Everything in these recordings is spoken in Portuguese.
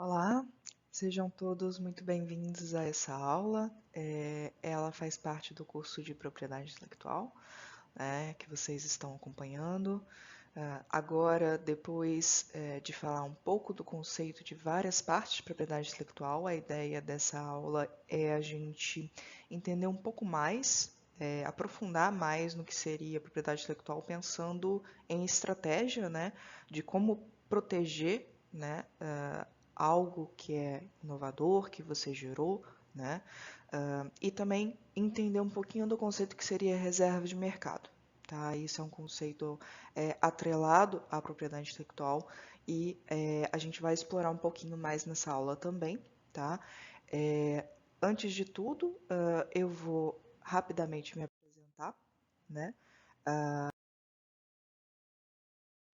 Olá, sejam todos muito bem-vindos a essa aula. Ela faz parte do curso de Propriedade Intelectual, né, que vocês estão acompanhando. Agora, depois de falar um pouco do conceito de várias partes de propriedade intelectual, a ideia dessa aula é a gente entender um pouco mais, aprofundar mais no que seria propriedade intelectual, pensando em estratégia, né, de como proteger, né, algo que é inovador, que você gerou, né, e também entender um pouquinho do conceito que seria reserva de mercado. Tá? Isso é um conceito atrelado à propriedade intelectual e a gente vai explorar um pouquinho mais nessa aula também. Tá? É, Antes de tudo, eu vou rapidamente me apresentar. Né?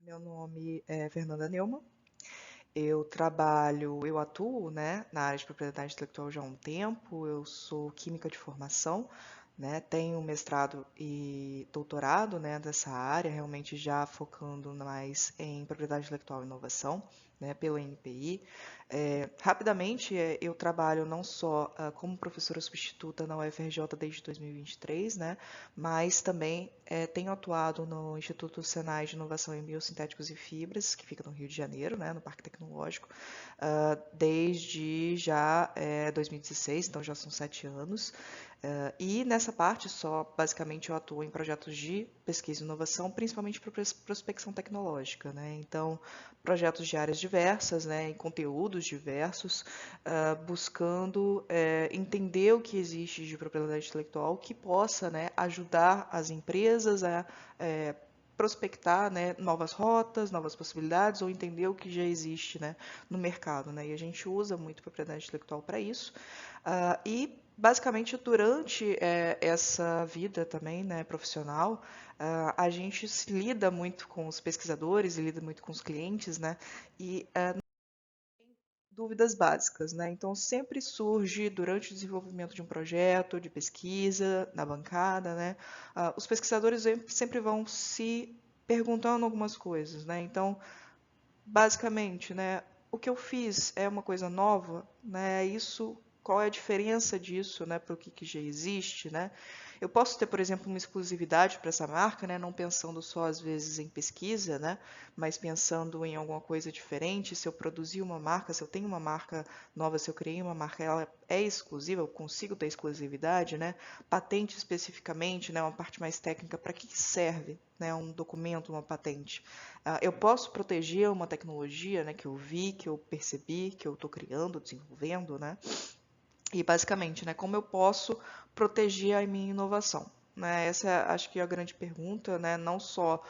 Meu nome é Fernanda Neumann. Eu atuo, né, na área de propriedade intelectual já há um tempo. Eu sou química de formação, né, tenho mestrado e doutorado, né, dessa área, realmente já focando mais em propriedade intelectual e inovação, né, pela NPI. Rapidamente, eu trabalho não só como professora substituta na UFRJ desde 2023, né, mas também tenho atuado no Instituto Senai de Inovação em Biosintéticos e Fibras, que fica no Rio de Janeiro, né, no Parque Tecnológico, desde já 2016, então já são 7 anos. E nessa parte só, basicamente, eu atuo em projetos de pesquisa e inovação, principalmente para prospecção tecnológica, né? Então, projetos de áreas diversas, né, em conteúdos diversos, buscando entender o que existe de propriedade intelectual que possa, né, ajudar as empresas a prospectar, né, novas rotas, novas possibilidades, ou entender o que já existe, né, no mercado, né? E a gente usa muito propriedade intelectual para isso. E basicamente durante essa vida também, né, profissional, a gente se lida muito com os pesquisadores e lida muito com os clientes, né? E dúvidas básicas, né? Então sempre surge durante o desenvolvimento de um projeto de pesquisa na bancada, né? Os pesquisadores sempre vão se perguntando algumas coisas, né? Então, basicamente, né, o que eu fiz é uma coisa nova, né? Isso, qual é a diferença disso, né, para o que já existe, né? Eu posso ter, por exemplo, uma exclusividade para essa marca, né, não pensando só às vezes em pesquisa, né, mas pensando em alguma coisa diferente. Se eu produzir uma marca, se eu tenho uma marca nova, se eu criei uma marca, ela é exclusiva, eu consigo ter exclusividade, né? Patente especificamente, né, uma parte mais técnica, para que serve, né, um documento, uma patente? Eu posso proteger uma tecnologia, né, que eu vi, que eu percebi, que eu estou criando, desenvolvendo, né? E basicamente, né, como eu posso proteger a minha inovação? Né? Essa é, acho que é a grande pergunta, né? Não só,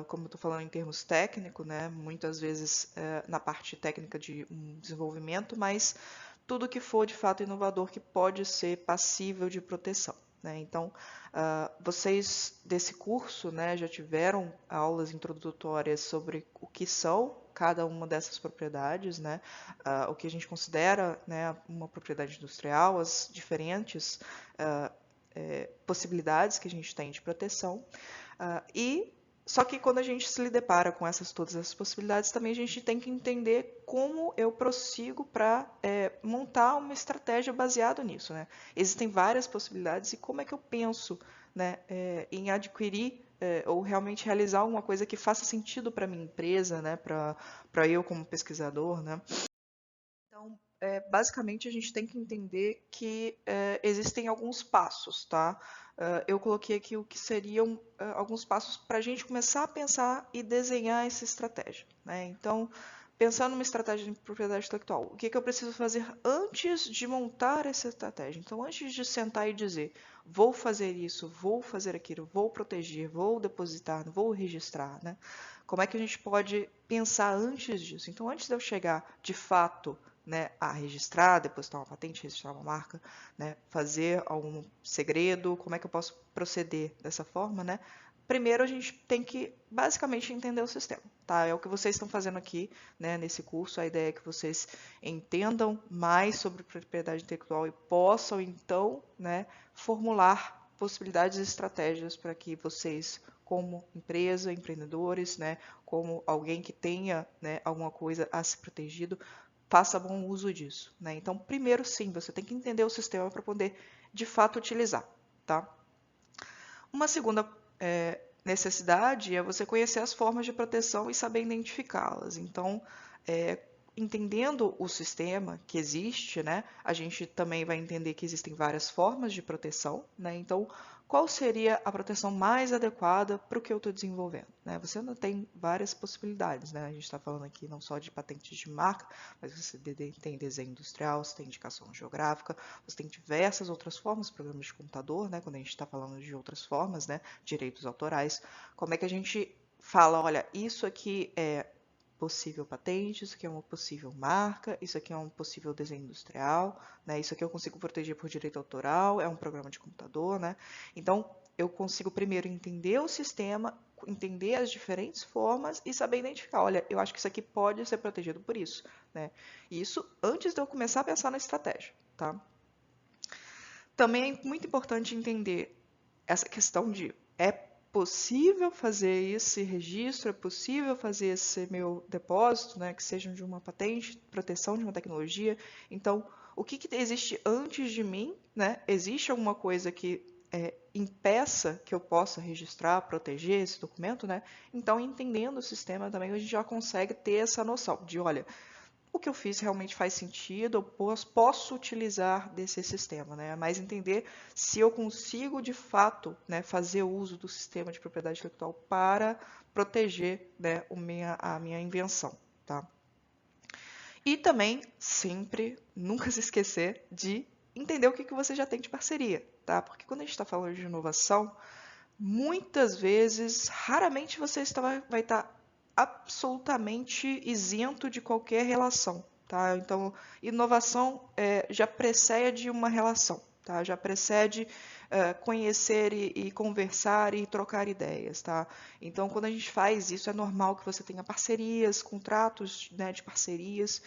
como eu estou falando em termos técnicos, né? Muitas vezes na parte técnica de um desenvolvimento, mas tudo que for de fato inovador que pode ser passível de proteção. Né? Então, vocês desse curso, né, já tiveram aulas introdutórias sobre o que são cada uma dessas propriedades, né, o que a gente considera, né, uma propriedade industrial, as diferentes possibilidades que a gente tem de proteção. E só que quando a gente se depara com todas essas possibilidades, também a gente tem que entender como eu prossigo para montar uma estratégia baseada nisso. Né? Existem várias possibilidades e como é que eu penso, né, em adquirir ou realmente realizar alguma coisa que faça sentido para minha empresa, né, para eu como pesquisador, né? Então, basicamente, a gente tem que entender que existem alguns passos, tá? Eu coloquei aqui o que seriam alguns passos para a gente começar a pensar e desenhar essa estratégia, né? Então, pensando numa estratégia de propriedade intelectual, o que eu preciso fazer antes de montar essa estratégia? Então, antes de sentar e dizer, vou fazer isso, vou fazer aquilo, vou proteger, vou depositar, vou registrar, né? Como é que a gente pode pensar antes disso? Então, antes de eu chegar de fato, né, a registrar, depositar uma patente, registrar uma marca, né, fazer algum segredo, como é que eu posso proceder dessa forma, né? Primeiro a gente tem que basicamente entender o sistema, tá? É o que vocês estão fazendo aqui, né, nesse curso. A ideia é que vocês entendam mais sobre propriedade intelectual e possam então, né, formular possibilidades e estratégias para que vocês, como empresa, empreendedores, né, como alguém que tenha, né, alguma coisa a ser protegido, faça bom uso disso, né? Então, primeiro sim, você tem que entender o sistema para poder de fato utilizar, tá? Uma segunda necessidade é você conhecer as formas de proteção e saber identificá-las. Então, é, entendendo o sistema que existe, né, a gente também vai entender que existem várias formas de proteção, né? Então, qual seria a proteção mais adequada para o que eu estou desenvolvendo, né? Você ainda tem várias possibilidades, né? A gente está falando aqui não só de patentes de marca, mas você tem desenho industrial, você tem indicação geográfica, você tem diversas outras formas, programas de computador, né? Quando a gente está falando de outras formas, né? Direitos autorais. Como é que a gente fala, olha, isso aqui é possível patente, isso aqui é uma possível marca, isso aqui é um possível desenho industrial, né? Isso aqui eu consigo proteger por direito autoral, é um programa de computador, né? Então, eu consigo primeiro entender o sistema, entender as diferentes formas e saber identificar, olha, eu acho que isso aqui pode ser protegido por isso, né? Isso antes de eu começar a pensar na estratégia, tá? Também é muito importante entender essa questão de é possível fazer esse registro, é possível fazer esse meu depósito, né, que seja de uma patente, proteção de uma tecnologia. Então, o que existe antes de mim, né? Existe alguma coisa que impeça que eu possa registrar, proteger esse documento, né? Então, entendendo o sistema também, a gente já consegue ter essa noção de, olha, o que eu fiz realmente faz sentido, eu posso utilizar desse sistema, né? Mas entender se eu consigo de fato, né, fazer uso do sistema de propriedade intelectual para proteger, né, a minha invenção, tá? E também sempre, nunca se esquecer de entender o que você já tem de parceria, tá? Porque quando a gente está falando de inovação, muitas vezes, raramente você vai estar absolutamente isento de qualquer relação, tá? Então, inovação já precede uma relação, tá? Já precede conhecer e conversar e trocar ideias, tá? Então, quando a gente faz isso, é normal que você tenha parcerias, contratos, né, de parcerias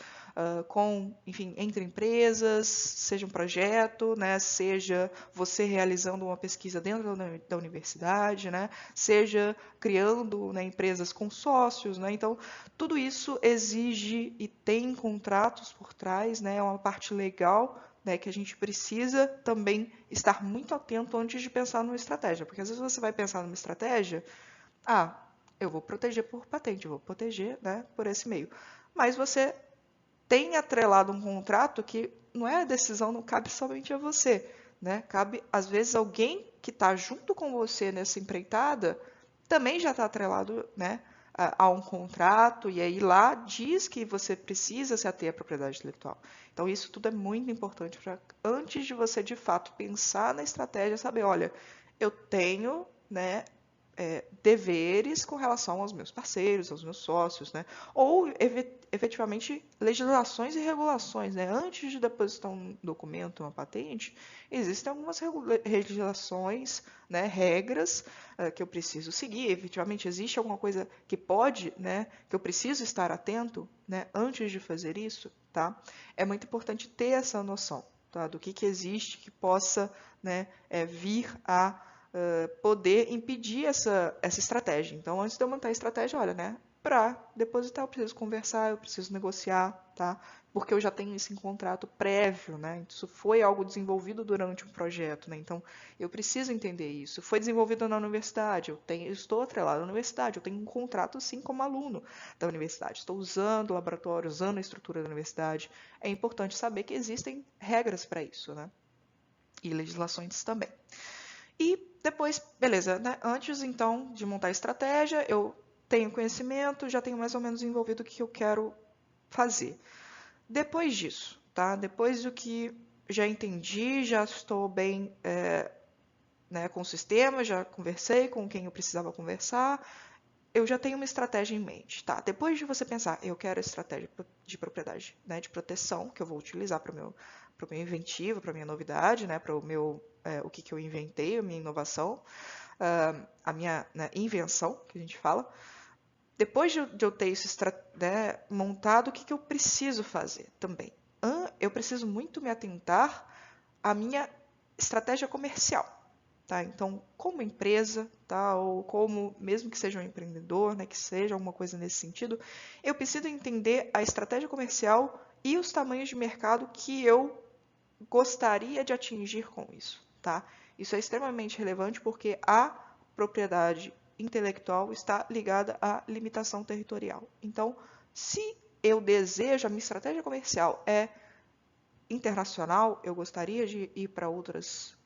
com, enfim, entre empresas, seja um projeto, né, seja você realizando uma pesquisa dentro da universidade, né, seja criando, né, empresas com sócios, né, então tudo isso exige e tem contratos por trás, né, é uma parte legal, né, que a gente precisa também estar muito atento antes de pensar numa estratégia, porque às vezes você vai pensar numa estratégia, eu vou proteger por patente, eu vou proteger, né, por esse meio, mas você tem atrelado um contrato que não é a decisão, não cabe somente a você, né? Cabe, às vezes, alguém que está junto com você nessa empreitada também já está atrelado, né, a um contrato, e aí lá diz que você precisa se ater à propriedade intelectual. Então, isso tudo é muito importante para, antes de você, de fato, pensar na estratégia, saber, olha, eu tenho, né, deveres com relação aos meus parceiros, aos meus sócios, né? Ou efetivamente legislações e regulações, né? Antes de depositar um documento, uma patente, existem algumas legislações, né? Regras que eu preciso seguir. Efetivamente existe alguma coisa que pode, né? Que eu preciso estar atento, né? Antes de fazer isso, tá? É muito importante ter essa noção, tá? Do que existe que possa, né? Vir a poder impedir essa estratégia. Então, antes de eu montar a estratégia, olha, né? Para depositar, eu preciso conversar, eu preciso negociar, tá? Porque eu já tenho isso em contrato prévio, né? Isso foi algo desenvolvido durante um projeto, né? Então, eu preciso entender isso. Foi desenvolvido na universidade, eu estou atrelado à universidade, eu tenho um contrato, sim, como aluno da universidade. Estou usando o laboratório, usando a estrutura da universidade. É importante saber que existem regras para isso, né? E legislações também. E depois, beleza, né? Antes então de montar a estratégia, eu tenho conhecimento, já tenho mais ou menos envolvido o que eu quero fazer. Depois disso, tá? Depois do que já entendi, já estou bem né, com o sistema, já conversei com quem eu precisava conversar, eu já tenho uma estratégia em mente, tá? Depois de você pensar, eu quero a estratégia de propriedade, né, de proteção que eu vou utilizar para o meu inventivo, para minha novidade, né, para o meu o que eu inventei, a minha inovação, a minha, né, invenção, que a gente fala. Depois de eu ter isso, né, montado, o que eu preciso fazer também? Eu preciso muito me atentar à minha estratégia comercial. Tá? Então, como empresa, tá? Ou como, mesmo que seja um empreendedor, né, que seja alguma coisa nesse sentido, eu preciso entender a estratégia comercial e os tamanhos de mercado que eu gostaria de atingir com isso, tá? Isso é extremamente relevante porque a propriedade intelectual está ligada à limitação territorial. Então, se eu desejo, a minha estratégia comercial é internacional, eu gostaria de ir para outros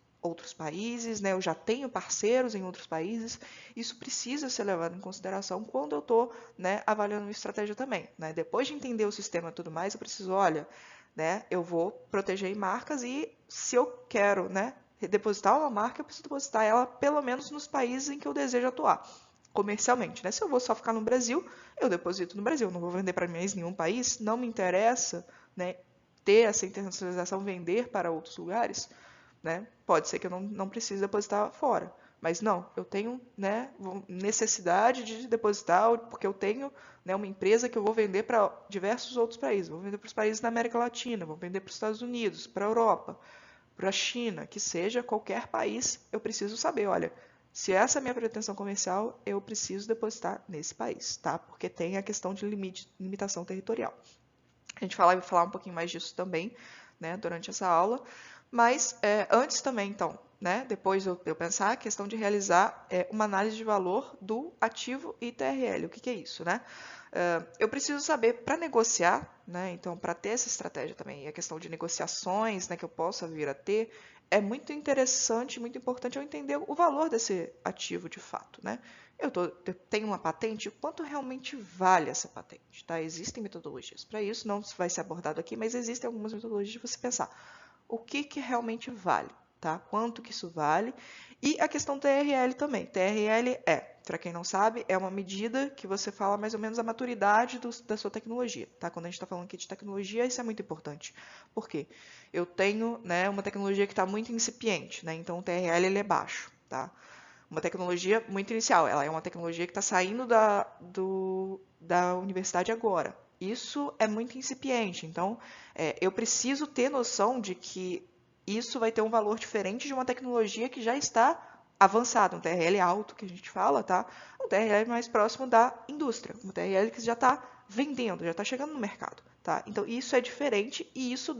países, né? Eu já tenho parceiros em outros países, isso precisa ser levado em consideração quando eu estou, né, avaliando uma estratégia também, né? Depois de entender o sistema e tudo mais, eu preciso, olha, né, eu vou proteger marcas e se eu quero, né, depositar uma marca, eu preciso depositar ela pelo menos nos países em que eu desejo atuar comercialmente, né? Se eu vou só ficar no Brasil, eu deposito no Brasil, não vou vender para mais nenhum país, não me interessa, né, ter essa internacionalização, vender para outros lugares, né? Pode ser que eu não precise depositar fora, mas não, eu tenho, né, necessidade de depositar porque eu tenho, né, uma empresa que eu vou vender para diversos outros países, vou vender para os países da América Latina, vou vender para os Estados Unidos, para a Europa, para a China, que seja qualquer país, eu preciso saber, olha, se essa é a minha pretensão comercial, eu preciso depositar nesse país, tá? Porque tem a questão de limitação territorial. A gente vai falar um pouquinho mais disso também, né, durante essa aula. Mas antes também, então, né, depois de eu pensar, a questão de realizar uma análise de valor do ativo e TRL. O que é isso, né? Eu preciso saber para negociar, né, então para ter essa estratégia também, e a questão de negociações, né, que eu possa vir a ter, é muito interessante, muito importante eu entender o valor desse ativo de fato, né? Eu tenho uma patente, quanto realmente vale essa patente, tá? Existem metodologias para isso, não vai ser abordado aqui, mas existem algumas metodologias de você pensar o que realmente vale, tá? Quanto que isso vale. E a questão TRL também. TRL para quem não sabe, é uma medida que você fala mais ou menos a maturidade da sua tecnologia, tá? Quando a gente está falando aqui de tecnologia, isso é muito importante. Por quê? Eu tenho, né, uma tecnologia que está muito incipiente, né? Então o TRL ele é baixo, tá? Uma tecnologia muito inicial. Ela é uma tecnologia que está saindo da universidade agora. Isso é muito incipiente. Então, eu preciso ter noção de que isso vai ter um valor diferente de uma tecnologia que já está avançada, um TRL alto que a gente fala, tá? Um TRL mais próximo da indústria, um TRL que já está vendendo, já está chegando no mercado, tá? Então, isso é diferente e isso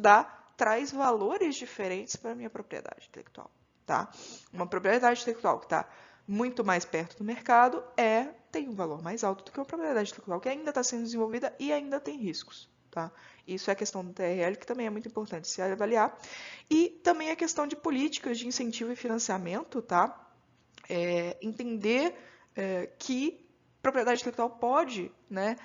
traz valores diferentes para a minha propriedade intelectual, tá? Uma propriedade intelectual que está muito mais perto do mercado tem um valor mais alto do que uma propriedade intelectual que ainda está sendo desenvolvida e ainda tem riscos. Tá? Isso é a questão do TRL, que também é muito importante se avaliar. E também a questão de políticas de incentivo e financiamento, tá? Entender que propriedade intelectual pode, né,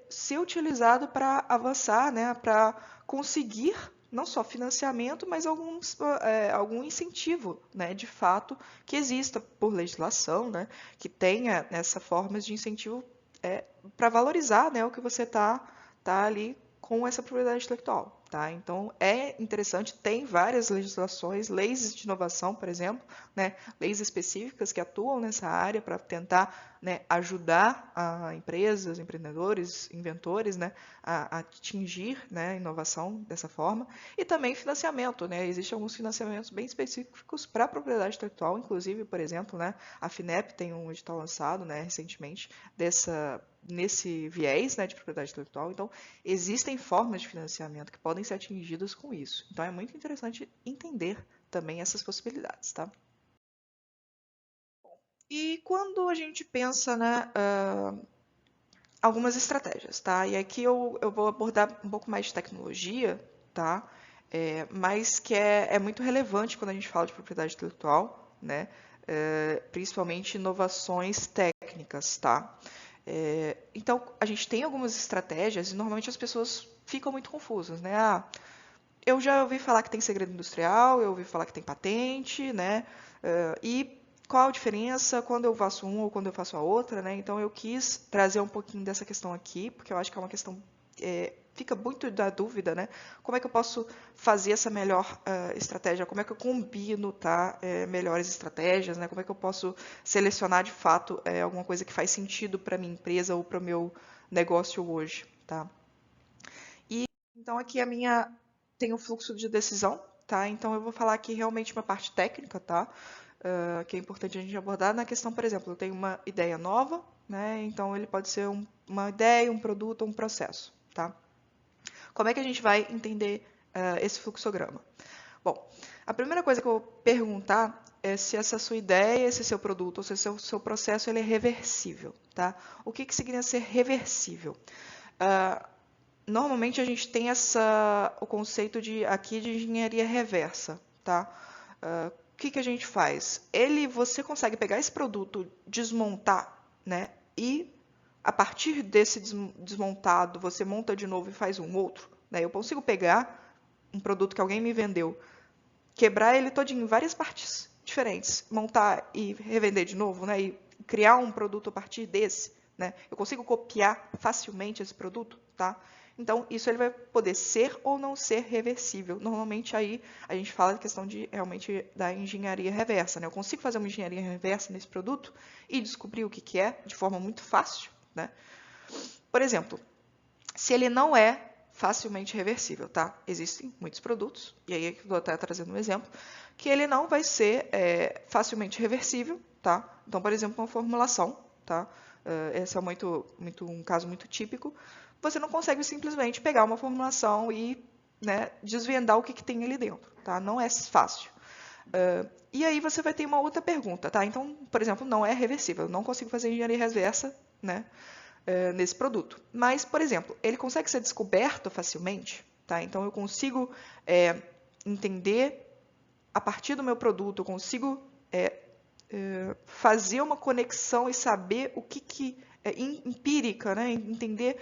ser utilizado para avançar, né, para conseguir não só financiamento, mas algum incentivo, né, de fato, que exista por legislação, né, que tenha essa formas de incentivo para valorizar, né, o que você tá ali com essa propriedade intelectual. Tá? Então, é interessante, tem várias legislações, leis de inovação, por exemplo, né, leis específicas que atuam nessa área para tentar, né, ajudar a empresas, empreendedores, inventores, né, a atingir, né, a inovação dessa forma. E também financiamento. Né? Existem alguns financiamentos bem específicos para a propriedade intelectual, inclusive, por exemplo, né, a FINEP tem um edital lançado, né, recentemente nesse viés, né, de propriedade intelectual. Então, existem formas de financiamento que podem ser atingidas com isso. Então, é muito interessante entender também essas possibilidades, tá? E quando a gente pensa, né, algumas estratégias, tá? E aqui eu vou abordar um pouco mais de tecnologia, tá? Mas que é muito relevante quando a gente fala de propriedade intelectual, né? Principalmente inovações técnicas, tá? Então, a gente tem algumas estratégias e normalmente as pessoas ficam muito confusas, né? Eu já ouvi falar que tem segredo industrial, eu ouvi falar que tem patente, né? E qual a diferença quando eu faço um ou quando eu faço a outra, né? Então eu quis trazer um pouquinho dessa questão aqui, porque eu acho que é uma questão fica muito da dúvida, né? Como é que eu posso fazer essa melhor estratégia? Como é que eu combino, tá? Melhores estratégias, né? Como é que eu posso selecionar de fato alguma coisa que faz sentido para minha empresa ou para o meu negócio hoje, tá? E então aqui tem o fluxo de decisão, tá? Então eu vou falar aqui realmente uma parte técnica, tá? Que é importante a gente abordar na questão, por exemplo, eu tenho uma ideia nova, né? Então ele pode ser uma ideia, um produto ou um processo, tá? Como é que a gente vai entender esse fluxograma? Bom, a primeira coisa que eu vou perguntar é se essa sua ideia, esse seu produto, ou se esse seu processo ele é reversível, tá? O que significa ser reversível? Normalmente a gente tem o conceito aqui de engenharia reversa, tá? O que a gente faz? Você consegue pegar esse produto, desmontar, né? E a partir desse desmontado, você monta de novo e faz um outro, né? Eu consigo pegar um produto que alguém me vendeu, quebrar ele todinho em várias partes diferentes, montar e revender de novo, né? E criar um produto a partir desse, né? Eu consigo copiar facilmente esse produto, tá? Então, isso ele vai poder ser ou não ser reversível. Normalmente, aí, a gente fala da questão realmente da engenharia reversa, né? Eu consigo fazer uma engenharia reversa nesse produto e descobrir o que é de forma muito fácil, né? Por exemplo, se ele não é facilmente reversível, tá? Existem muitos produtos, e aí eu estou até trazendo um exemplo, que ele não vai ser facilmente reversível, tá? Então, por exemplo, uma formulação, tá? Esse é um caso muito típico. Você não consegue simplesmente pegar uma formulação e, né, desvendar o que tem ali dentro, tá? Não é fácil. E aí você vai ter uma outra pergunta, tá? Então, por exemplo, não é reversível, eu não consigo fazer engenharia reversa, né? Nesse produto. Mas, por exemplo, ele consegue ser descoberto facilmente, tá? Então eu consigo entender a partir do meu produto, eu consigo fazer uma conexão e saber o que empírica, né? Entender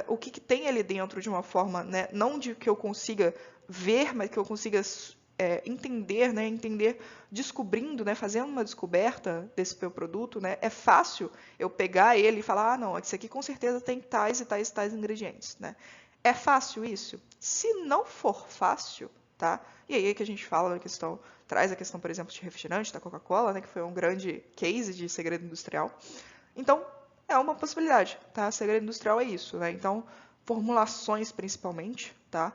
o que tem ali dentro de uma forma, né? Não de que eu consiga ver, mas que eu consiga entender, né? Entender, descobrindo, né? Fazendo uma descoberta desse meu produto, né? É fácil eu pegar ele e falar, ah, não, esse aqui com certeza tem tais e tais e tais ingredientes, né? É fácil isso? Se não for fácil, tá? E aí é que a gente fala da questão, traz a questão, por exemplo, de refrigerante da Coca-Cola, né? Que foi um grande case de segredo industrial. Então, é uma possibilidade, tá? Segredo industrial é isso, né? Então, formulações principalmente, tá?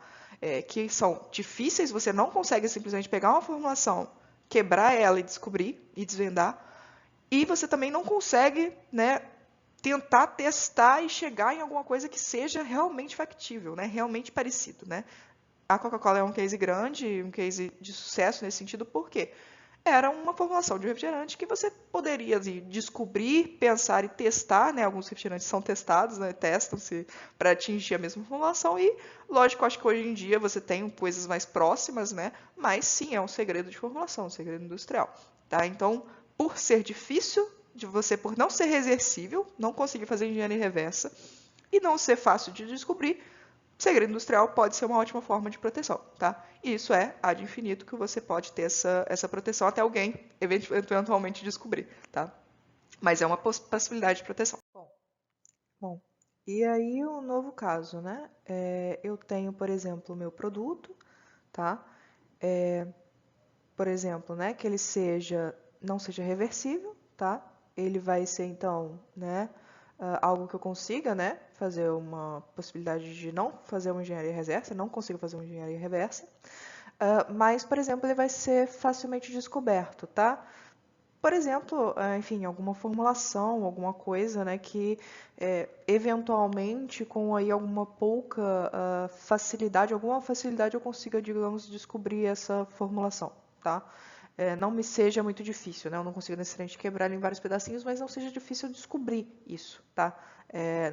Que são difíceis, você não consegue simplesmente pegar uma formulação, quebrar ela e descobrir e desvendar, e você também não consegue, né, tentar testar e chegar em alguma coisa que seja realmente factível, né? Realmente parecido, né? A Coca-Cola é um case grande, um case de sucesso nesse sentido, por quê? Era uma formulação de refrigerante que você poderia descobrir, pensar e testar, né? Alguns refrigerantes são testados, né? Testam-se para atingir a mesma formulação e, lógico, acho que hoje em dia você tem coisas mais próximas, né? Mas sim, é um segredo de formulação, um segredo industrial, tá? Então, por ser difícil, por não ser reversível, não conseguir fazer engenharia reversa e não ser fácil de descobrir, segredo industrial pode ser uma ótima forma de proteção, tá? E isso é ad infinito que você pode ter essa proteção até alguém eventualmente descobrir, tá? Mas é uma possibilidade de proteção. Bom, e aí o novo caso, né? Eu tenho, por exemplo, o meu produto, tá? Por exemplo, né, que ele não seja reversível, tá? Ele vai ser, então, né, algo que eu consiga, né, fazer uma possibilidade de não fazer uma engenharia reversa, não consigo fazer uma engenharia reversa, mas, por exemplo, ele vai ser facilmente descoberto, tá? Por exemplo, enfim, alguma formulação, alguma coisa, né, que eventualmente com aí alguma pouca alguma facilidade eu consiga, digamos, descobrir essa formulação, tá? Não me seja muito difícil, né? Eu não consigo necessariamente quebrar ele em vários pedacinhos, mas não seja difícil descobrir isso, tá?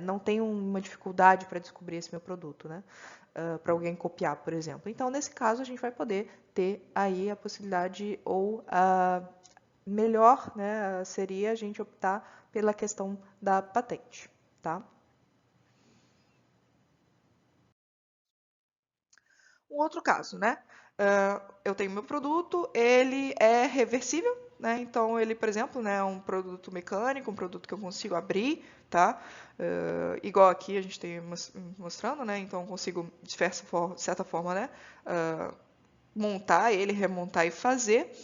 Não tenho uma dificuldade para descobrir esse meu produto, né? Para alguém copiar, por exemplo. Então, nesse caso, a gente vai poder ter aí a possibilidade ou a melhor, né, seria a gente optar pela questão da patente, tá? Um outro caso, né? Eu tenho meu produto, ele é reversível, né? Então ele, por exemplo, né, é um produto mecânico, um produto que eu consigo abrir, tá? Igual aqui a gente tem mostrando, né? Então eu consigo de certa forma, né, montar ele, remontar e fazer.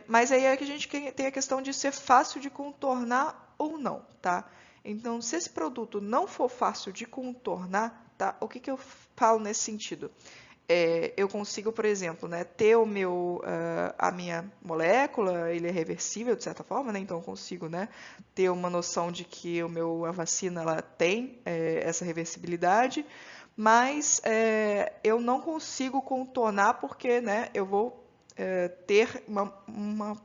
Mas aí é que a gente tem a questão de ser fácil de contornar ou não, tá? Então, se esse produto não for fácil de contornar, tá? O que eu falo nesse sentido? Eu consigo, por exemplo, né, ter a minha molécula, ele é reversível de certa forma, né? Então eu consigo, né, ter uma noção de que a vacina ela tem essa reversibilidade. mas eu não consigo contornar porque, né, eu vou ter uma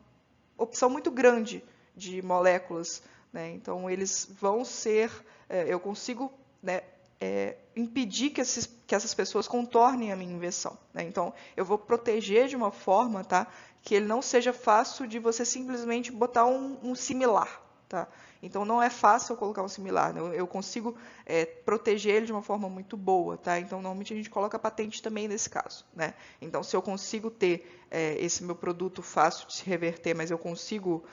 opção muito grande de moléculas, né? Então eles vão ser, eu consigo, né, impedir que essas pessoas contornem a minha invenção, né? Então eu vou proteger de uma forma, tá, que ele não seja fácil de você simplesmente botar um similar, tá? Então não é fácil eu colocar um similar, né? Eu consigo proteger ele de uma forma muito boa, tá? Então normalmente a gente coloca patente também nesse caso, né? Então se eu consigo ter esse meu produto fácil de se reverter, mas eu consigo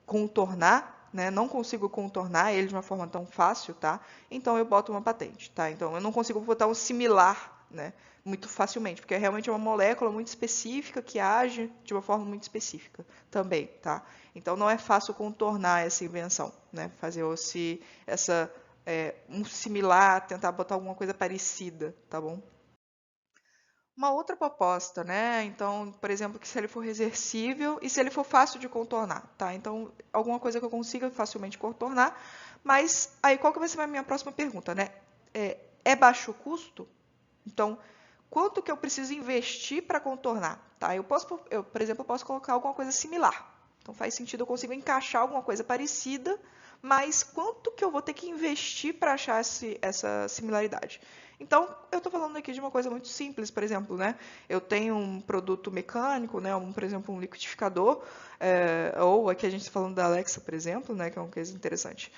contornar, né? Não consigo contornar ele de uma forma tão fácil, tá? Então eu boto uma patente, tá? Então eu não consigo botar um similar, né, muito facilmente, porque realmente é uma molécula muito específica que age de uma forma muito específica também, tá? Então não é fácil contornar essa invenção, né? Fazer um similar, tentar botar alguma coisa parecida, tá bom? Uma outra proposta, né? Então, por exemplo, que se ele for reversível e se ele for fácil de contornar, tá? Então, alguma coisa que eu consiga facilmente contornar, mas aí qual que vai ser a minha próxima pergunta, né? É baixo custo? Então, quanto que eu preciso investir para contornar? Tá? Por exemplo, posso colocar alguma coisa similar. Então, faz sentido eu consigo encaixar alguma coisa parecida, mas quanto que eu vou ter que investir para achar essa similaridade? Então, eu estou falando aqui de uma coisa muito simples, por exemplo, né? Eu tenho um produto mecânico, né? Por exemplo, um liquidificador, ou aqui a gente está falando da Alexa, por exemplo, né? Que é uma coisa interessante.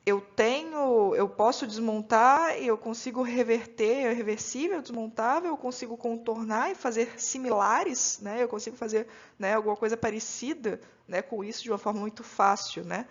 Eu posso desmontar, eu consigo reverter, é reversível, desmontável, eu consigo contornar e fazer similares, né? Eu consigo fazer, né, alguma coisa parecida, né, com isso de uma forma muito fácil, né?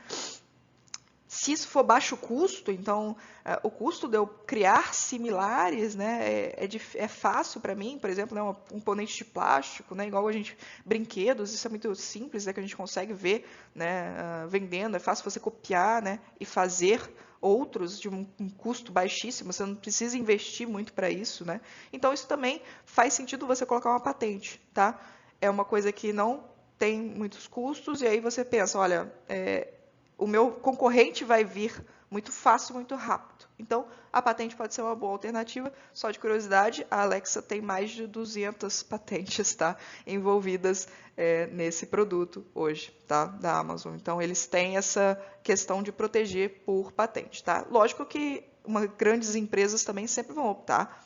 Se isso for baixo custo, então o custo de eu criar similares, né, é fácil para mim, por exemplo, né, um componente de plástico, né, igual a gente brinquedos, isso é muito simples, né, que a gente consegue ver, né, vendendo, é fácil você copiar, né, e fazer outros de um custo baixíssimo, você não precisa investir muito para isso, né? Então isso também faz sentido você colocar uma patente, tá? É uma coisa que não tem muitos custos e aí você pensa, olha, o meu concorrente vai vir muito fácil, muito rápido. Então, a patente pode ser uma boa alternativa. Só de curiosidade, a Alexa tem mais de 200 patentes, tá, envolvidas nesse produto hoje, tá, da Amazon. Então, eles têm essa questão de proteger por patente, tá? Lógico que grandes empresas também sempre vão optar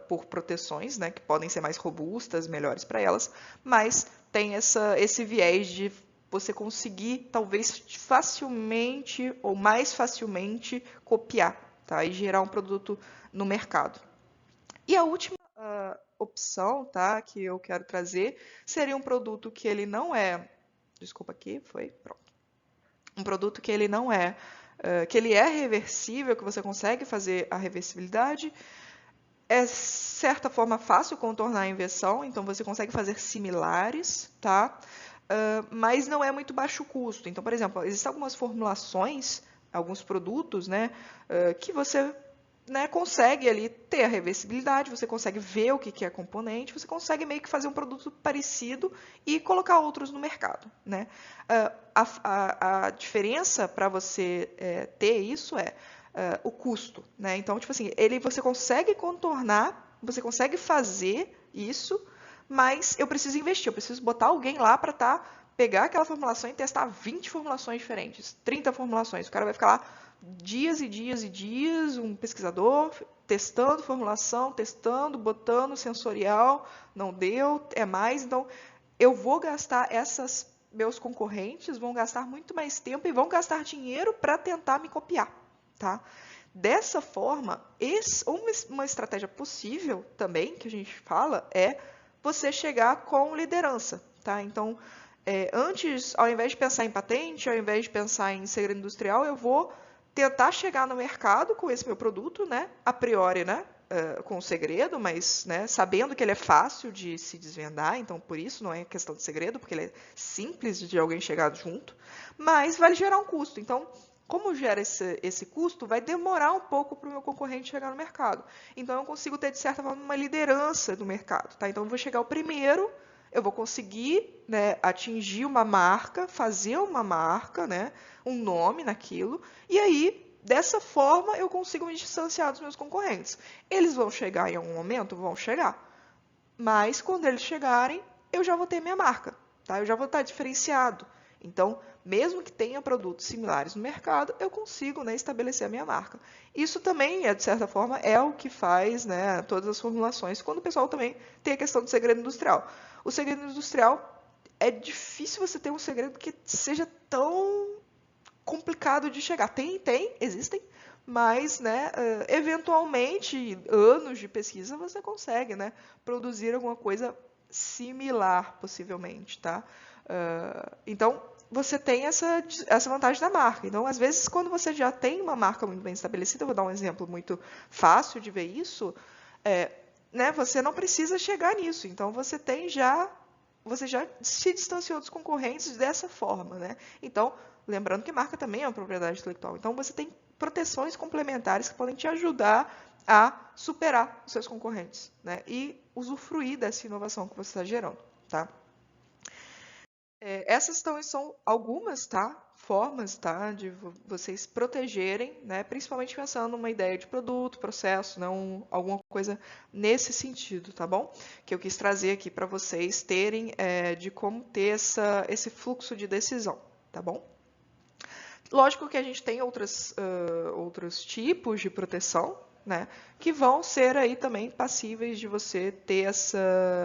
por proteções, né, que podem ser mais robustas, melhores para elas, mas tem esse viés de você conseguir, talvez facilmente ou mais facilmente, copiar, tá? E gerar um produto no mercado. E a última opção, tá, que eu quero trazer seria um produto que ele não é. Desculpa aqui, foi? Pronto. Um produto que ele não é. Que ele é reversível, que você consegue fazer a reversibilidade. É, de certa forma, fácil contornar a inversão, então você consegue fazer similares, tá? Mas não é muito baixo custo. Então, por exemplo, existem algumas formulações, alguns produtos, né, que você, né, consegue ali ter a reversibilidade, você consegue ver o que é componente, você consegue meio que fazer um produto parecido e colocar outros no mercado, né? A diferença para você ter isso é o custo, né? Então, tipo assim, você consegue contornar, você consegue fazer isso, mas eu preciso investir, eu preciso botar alguém lá para pegar aquela formulação e testar 20 formulações diferentes, 30 formulações. O cara vai ficar lá dias e dias e dias, um pesquisador testando formulação, testando, botando sensorial, não deu, é mais. Então, eu vou gastar meus concorrentes vão gastar muito mais tempo e vão gastar dinheiro para tentar me copiar, tá? Dessa forma, uma estratégia possível também, que a gente fala, é você chegar com liderança, tá? Então, antes, ao invés de pensar em patente, ao invés de pensar em segredo industrial, eu vou tentar chegar no mercado com esse meu produto, né? A priori, né? Com segredo, mas, né, sabendo que ele é fácil de se desvendar, então por isso não é questão de segredo, porque ele é simples de alguém chegar junto, mas vai gerar um custo. Então, como gera esse custo, vai demorar um pouco para o meu concorrente chegar no mercado. Então, eu consigo ter, de certa forma, uma liderança do mercado. Tá? Então, eu vou chegar o primeiro, eu vou conseguir, né, atingir uma marca, fazer uma marca, né, um nome naquilo, e aí, dessa forma eu consigo me distanciar dos meus concorrentes. Eles vão chegar em algum momento? Vão chegar. Mas quando eles chegarem, eu já vou ter minha marca, tá? Eu já vou estar diferenciado. Então, mesmo que tenha produtos similares no mercado, eu consigo, né, estabelecer a minha marca. Isso também, de certa forma, é o que faz, né, todas as formulações, quando o pessoal também tem a questão do segredo industrial. O segredo industrial, é difícil você ter um segredo que seja tão complicado de chegar. Existem, mas, né, eventualmente, anos de pesquisa, você consegue, né, produzir alguma coisa similar, possivelmente, tá? Então, você tem essa vantagem da marca. Então, às vezes, quando você já tem uma marca muito bem estabelecida, eu vou dar um exemplo muito fácil de ver isso, né, você não precisa chegar nisso. Então, você já se distanciou dos concorrentes dessa forma, né? Então, lembrando que marca também é uma propriedade intelectual. Então, você tem proteções complementares que podem te ajudar a superar os seus concorrentes, né? E usufruir dessa inovação que você está gerando, tá? Essas são algumas, tá? Formas, tá? De vocês protegerem, né? Principalmente pensando numa ideia de produto, processo, não alguma coisa nesse sentido, tá bom? Que eu quis trazer aqui para vocês terem de como ter esse fluxo de decisão, tá bom? Lógico que a gente tem outros tipos de proteção, né, que vão ser aí também passíveis de você ter esse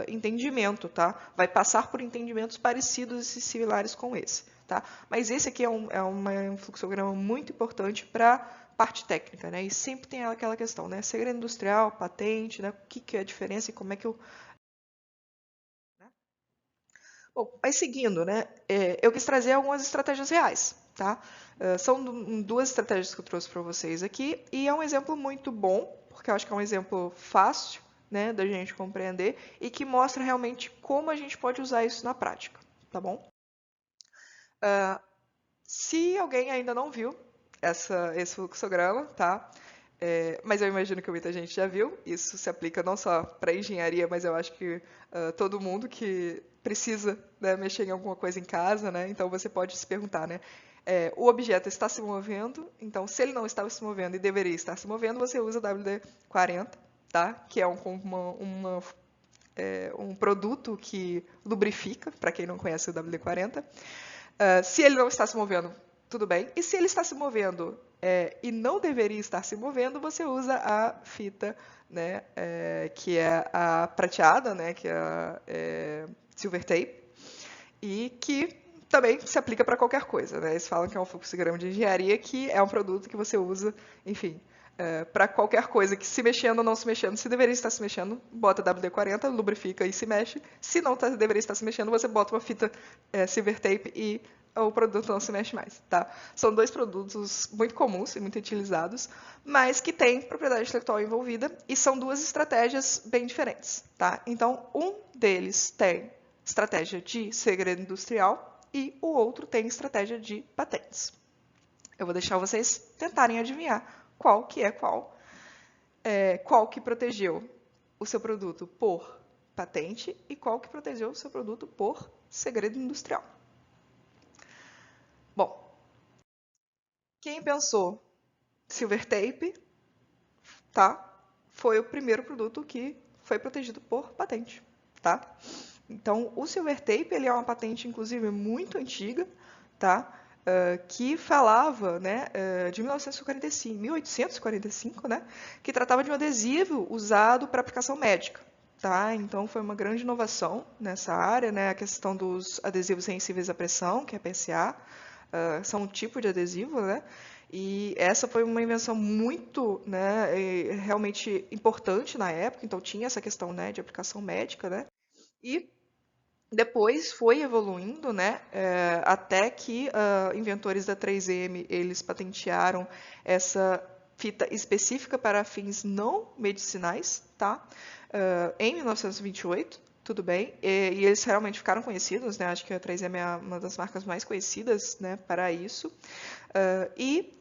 entendimento, tá? Vai passar por entendimentos parecidos e similares com esse, tá? Mas esse aqui é um fluxograma muito importante para parte técnica, né? E sempre tem aquela questão, né? Segredo industrial, patente, né? O que é a diferença e como é que eu... Bom, mas seguindo, né? Eu quis trazer algumas estratégias reais, tá? São duas estratégias que eu trouxe para vocês aqui e é um exemplo muito bom, porque eu acho que é um exemplo fácil, né, da gente compreender e que mostra realmente como a gente pode usar isso na prática, tá bom? Se alguém ainda não viu esse fluxograma, tá? Mas eu imagino que muita gente já viu. Isso se aplica não só para engenharia, mas eu acho que todo mundo que precisa, né, mexer em alguma coisa em casa, né? Então você pode se perguntar, né? O objeto está se movendo, então se ele não estava se movendo e deveria estar se movendo, você usa WD-40, tá? Que é um produto que lubrifica, para quem não conhece o WD-40. Se ele não está se movendo, tudo bem. E se ele está se movendo e não deveria estar se movendo, você usa a fita, né, que é a prateada, né, que é a silver tape, e que também se aplica para qualquer coisa, né? Eles falam que é um fluxograma de engenharia, que é um produto que você usa, enfim, para qualquer coisa que se mexendo ou não se mexendo, se deveria estar se mexendo, bota WD-40, lubrifica e se mexe. Se não deveria estar se mexendo, você bota uma fita silver tape e o produto não se mexe mais, tá? São dois produtos muito comuns e muito utilizados, mas que têm propriedade intelectual envolvida e são duas estratégias bem diferentes, tá? Então, um deles tem estratégia de segredo industrial e o outro tem estratégia de patentes. Eu vou deixar vocês tentarem adivinhar qual que é qual. Qual que protegeu o seu produto por patente e qual que protegeu o seu produto por segredo industrial. Bom, quem pensou silver tape, tá? Foi o primeiro produto que foi protegido por patente, tá? Então, o silver tape ele é uma patente, inclusive, muito antiga, tá? Que falava, né, de 1845, né, que tratava de um adesivo usado para aplicação médica. Tá? Então, foi uma grande inovação nessa área, né, a questão dos adesivos sensíveis à pressão, que é PSA, são um tipo de adesivo, né? E essa foi uma invenção muito, né, realmente importante na época, então tinha essa questão, né, de aplicação médica, né? E depois foi evoluindo, né, até que inventores da 3M eles patentearam essa fita específica para fins não medicinais, tá? Em 1928, tudo bem, e eles realmente ficaram conhecidos, né? Acho que a 3M é uma das marcas mais conhecidas, né, para isso.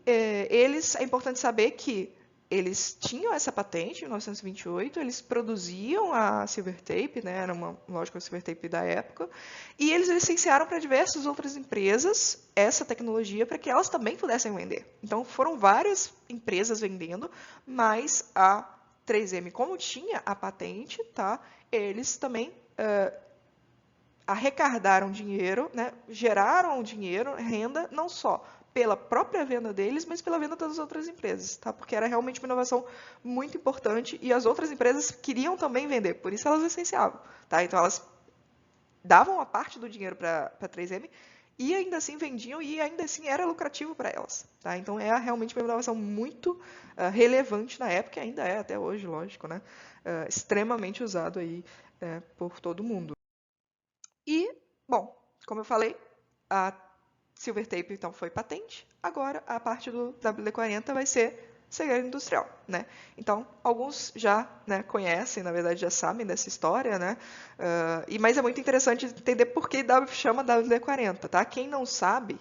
É importante saber que eles tinham essa patente em 1928, eles produziam a silver tape, né, era uma lógica silver tape da época, e eles licenciaram para diversas outras empresas essa tecnologia para que elas também pudessem vender. Então foram várias empresas vendendo, mas a 3M, como tinha a patente, tá, eles também arrecadaram dinheiro, né, geraram dinheiro, renda, não só pela própria venda deles, mas pela venda das outras empresas, tá? Porque era realmente uma inovação muito importante e as outras empresas queriam também vender, por isso elas licenciavam, tá? Então elas davam a parte do dinheiro para a 3M e ainda assim vendiam e ainda assim era lucrativo para elas, tá? Então é realmente uma inovação muito relevante na época e ainda é até hoje, lógico, né? Extremamente usado aí por todo mundo. E, bom, como eu falei, a silver tape então foi patente, agora a parte do WD-40 vai ser segredo industrial, né? Então, alguns já, né, conhecem, na verdade já sabem dessa história, né? Mas é muito interessante entender por que chama WD-40, tá? Quem não sabe,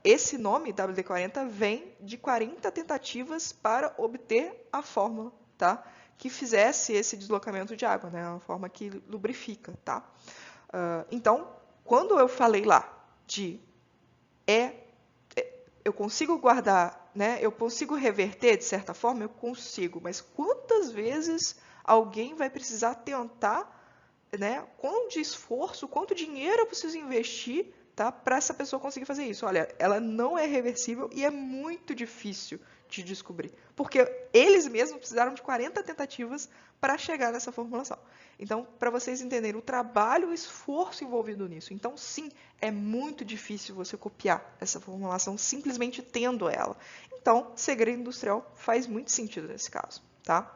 esse nome WD-40 vem de 40 tentativas para obter a fórmula, tá? Que fizesse esse deslocamento de água, né? Uma forma que lubrifica, tá? Então, quando eu falei lá de eu consigo guardar, né? Eu consigo reverter de certa forma, eu consigo, mas quantas vezes alguém vai precisar tentar, né? Quanto esforço, quanto dinheiro eu preciso investir, tá? Para essa pessoa conseguir fazer isso? Olha, ela não é reversível e é muito difícil de descobrir, porque eles mesmos precisaram de 40 tentativas para chegar nessa formulação. Então, para vocês entenderem o trabalho, o esforço envolvido nisso. Então, sim, é muito difícil você copiar essa formulação simplesmente tendo ela. Então, segredo industrial faz muito sentido nesse caso, tá?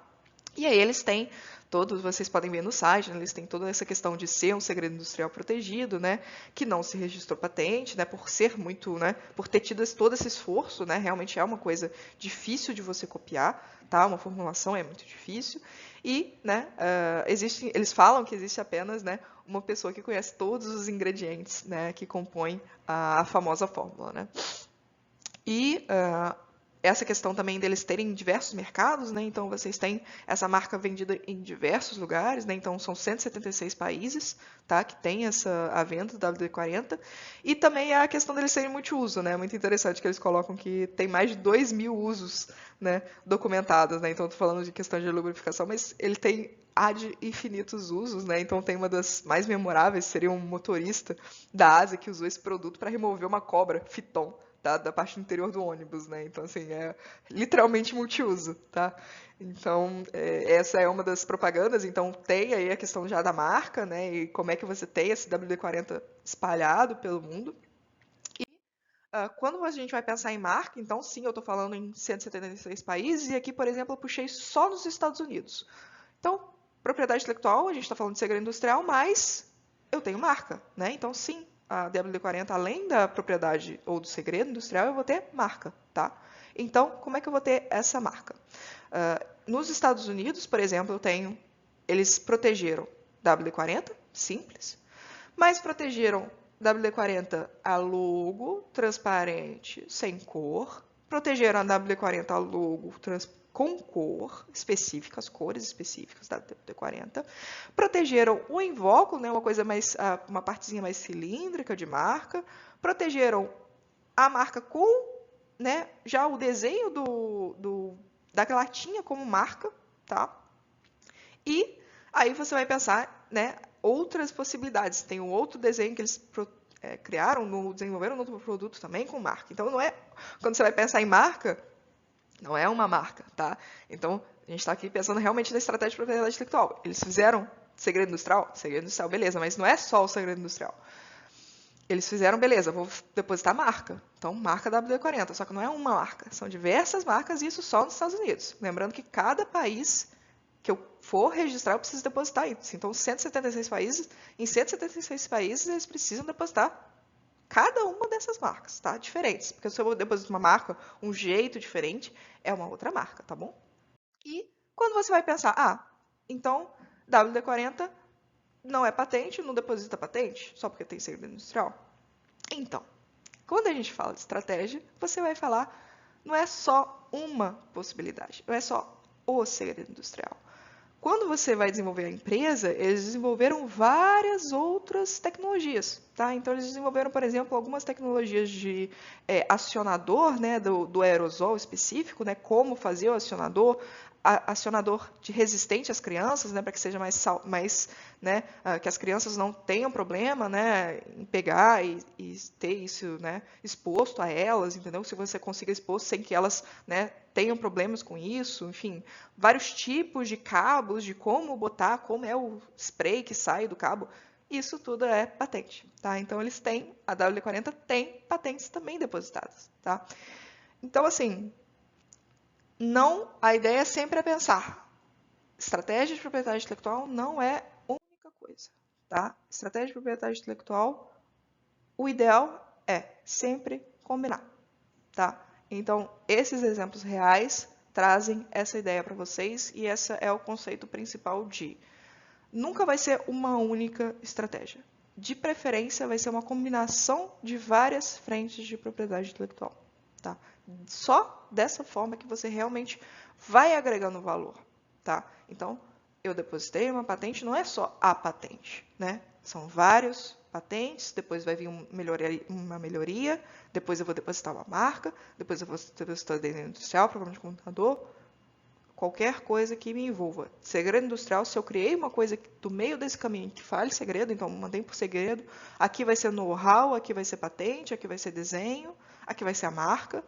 E aí eles têm todos, vocês podem ver no site, né, eles têm toda essa questão de ser um segredo industrial protegido, né, que não se registrou patente, né, por ser muito, né, por ter tido todo esse esforço, né, realmente é uma coisa difícil de você copiar, tá, uma formulação é muito difícil, e, né, eles falam que existe apenas, né, uma pessoa que conhece todos os ingredientes, né, que compõem a famosa fórmula, né. E essa questão também deles terem diversos mercados, né? Então vocês têm essa marca vendida em diversos lugares, né? Então são 176 países, tá? Que tem a venda do WD-40. E também a questão deles serem multiuso, né? Muito interessante que eles colocam que tem mais de 2.000 usos, né, documentados, né? Então estou falando de questão de lubrificação, mas ele tem de infinitos usos, né? Então tem uma das mais memoráveis, seria um motorista da Ásia que usou esse produto para remover uma cobra Fiton da parte interior do ônibus, né? Então, assim, é literalmente multiuso, tá? Então, essa é uma das propagandas. Então, tem aí a questão já da marca, né? E como é que você tem esse WD-40 espalhado pelo mundo. E quando a gente vai pensar em marca, então, sim, eu estou falando em 176 países. E aqui, por exemplo, eu puxei só nos Estados Unidos. Então, propriedade intelectual, a gente está falando de segredo industrial, mas eu tenho marca, né? Então, sim, a WD-40, além da propriedade ou do segredo industrial, eu vou ter marca, tá? Então, como é que eu vou ter essa marca? Nos Estados Unidos, por exemplo, eles protegeram WD-40, simples, mas protegeram WD-40 a logo, transparente, sem cor, protegeram a WD-40 a logo, com cor específica, as cores específicas da WD-40, protegeram o invólucro, né, uma partezinha mais cilíndrica de marca, protegeram a marca com, né, já o desenho da latinha como marca, tá? E aí você vai pensar, né, outras possibilidades. Tem um outro desenho que eles desenvolveram um outro produto também com marca. Então, não é, quando você vai pensar em marca, não é uma marca, tá? Então, a gente está aqui pensando realmente na estratégia de propriedade intelectual. Eles fizeram segredo industrial, beleza, mas não é só o segredo industrial. Eles fizeram, beleza, vou depositar marca. Então, marca WD-40, só que não é uma marca, são diversas marcas e isso só nos Estados Unidos. Lembrando que cada país que eu for registrar, eu preciso depositar isso. Então, 176 países, em 176 países, eles precisam depositar cada uma dessas marcas, tá? Diferentes. Porque se eu deposito uma marca, um jeito diferente, é uma outra marca, tá bom? E quando você vai pensar, então, WD-40 não é patente, não deposita patente, só porque tem segredo industrial. Então, quando a gente fala de estratégia, você vai falar não é só uma possibilidade, não é só o segredo industrial. Quando você vai desenvolver a empresa, eles desenvolveram várias outras tecnologias, tá? Então, eles desenvolveram, por exemplo, algumas tecnologias de acionador, né, do aerosol específico, né, como fazer o acionador, acionador de resistente às crianças, né, para que seja mais né, que as crianças não tenham problema, né, em pegar e ter isso, né, exposto a elas, entendeu? Se você consiga expor sem que elas, né, tenham problemas com isso, enfim, vários tipos de cabos, de como botar, como é o spray que sai do cabo. Isso tudo é patente, tá? Então eles têm, a WD-40 tem patentes também depositadas, tá? Então assim, não, a ideia sempre é pensar. Estratégia de propriedade intelectual não é a única coisa, tá? Estratégia de propriedade intelectual, o ideal é sempre combinar, tá? Então, esses exemplos reais trazem essa ideia para vocês e esse é o conceito principal de nunca vai ser uma única estratégia. De preferência, vai ser uma combinação de várias frentes de propriedade intelectual, tá? Só dessa forma que você realmente vai agregando valor, tá? Então, eu depositei uma patente, não é só a patente, né? São vários patentes, depois vai vir uma melhoria, depois eu vou depositar uma marca, depois eu vou depositar desenho industrial, programa de computador, qualquer coisa que me envolva. Segredo industrial, se eu criei uma coisa do meio desse caminho que fale segredo, então mantém por segredo, aqui vai ser know-how, aqui vai ser patente, aqui vai ser desenho, aqui vai ser a marca,